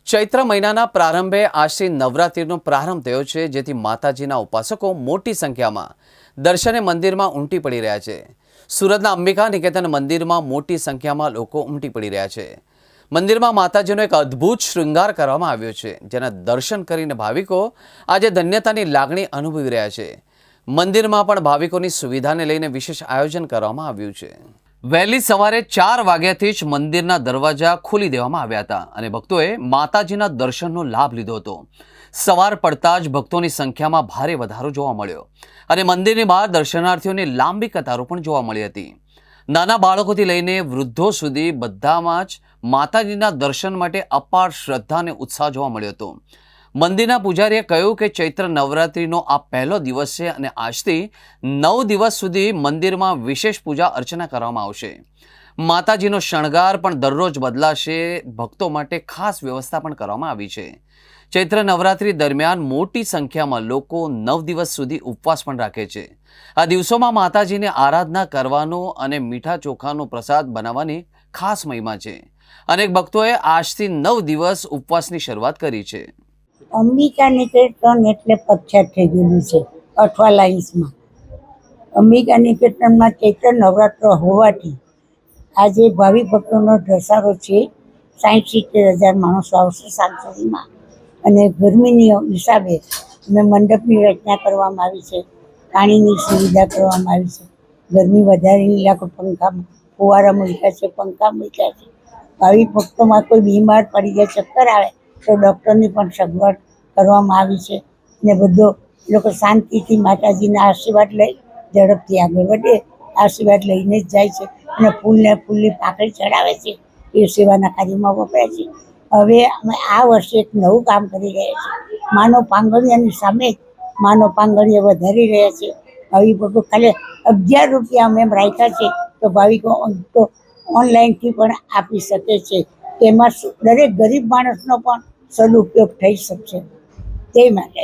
ચૈત્ર મહિનાના પ્રારંભે આજથી નવરાત્રિનો પ્રારંભ થયો છે, જેથી માતાજીના ઉપાસકો મોટી સંખ્યામાં દર્શને મંદિરમાં ઉમટી પડી રહ્યા છે. સુરતના અંબિકા નિકેતન મંદિરમાં મોટી સંખ્યામાં લોકો ઉમટી પડી રહ્યા છે. મંદિરમાં માતાજીનો એક અદ્ભુત શૃંગાર કરવામાં આવ્યો છે, જેના દર્શન કરીને ભાવિકો આજે ધન્યતાની લાગણી અનુભવી રહ્યા છે. મંદિરમાં પણ ભાવિકોની સુવિધાને લઈને વિશેષ આયોજન કરવામાં આવ્યું છે. વહેલી સવારે 4 વાગ્યાથી જ મંદિરના દરવાજા ખોલી દેવામાં આવ્યા હતા અને ભક્તોએ માતાજીના દર્શનનો લાભ લીધો હતો. સવાર પડતા જ ભક્તોની સંખ્યામાં ભારે વધારો જોવા મળ્યો અને મંદિરની બહાર દર્શનાર્થીઓની લાંબી કતારો પણ જોવા મળી હતી. નાના બાળકોથી લઈને વૃદ્ધો સુધી બધામાં જ માતાજીના દર્શન માટે અપાર શ્રદ્ધા અને ઉત્સાહ જોવા મળ્યો હતો. મંદિરના પૂજારીએ કહ્યું કે ચૈત્ર નવરાત્રિનો આ પહેલો દિવસ છે અને આજથી 9 દિવસ સુધી મંદિરમાં વિશેષ પૂજા અર્ચના કરવામાં આવશે. માતાજીનો શણગાર પણ દરરોજ બદલાશે. ભક્તો માટે ખાસ વ્યવસ્થા પણ કરવામાં આવી છે. ચૈત્ર નવરાત્રિ દરમિયાન મોટી સંખ્યામાં લોકો 9 દિવસ સુધી ઉપવાસ પણ રાખે છે. આ દિવસોમાં માતાજીની આરાધના કરવાનો અને મીઠા ચોખાનો પ્રસાદ બનાવવાની ખાસ મહિમા છે. અનેક ભક્તોએ આજથી 9 દિવસ ઉપવાસની શરૂઆત કરી છે. અંબિકા નિકેતન એટલે પ્રખ્યાત થઈ ગયેલું છે અઠવા લાઇન્સમાં. અંબિકા નિકેતનમાં ચૈત્ર નવરાત્ર હોવાથી આજે ભાવિ ભક્તોનો ધસારો છે. 60-70 હજાર માણસો આવશે સાંજ સુધીમાં. અને ગરમીની હિસાબે અમે મંડપની રચના કરવામાં આવી છે, પાણીની સુવિધા કરવામાં આવી છે. ગરમી વધારેની લાખો પંખા ફુવારા મૂક્યા છે, પંખા મૂક્યા છે. ભાવિ ભક્તોમાં કોઈ બીમાર પડી જાય, ચક્કર આવે તો ડૉક્ટરની પણ સગવડ કરવામાં આવી છે. ને બધો લોકો શાંતિથી માતાજીના આશીર્વાદ લઈ ઝડપથી આગળ વધે, આશીર્વાદ લઈને જ જાય છે. અને ફૂલની પાકડી ચડાવે છે, એ સેવાના કાર્યમાં વપરાય છે. હવે અમે આ વર્ષે એક નવું કામ કરી રહ્યા છીએ. માનો પાંગળિયાની સામે જ માનો પાંગળિયા વધારી રહ્યા છે. ભાવિકો ખાલી 11 રૂપિયા અમે એમ રાખ્યા છે, તો ભાવિકો તો ઓનલાઈનથી પણ આપી શકે છે. તેમાં દરેક ગરીબ માણસનો પણ સદુપયોગ થઈ શકશે તે માટે.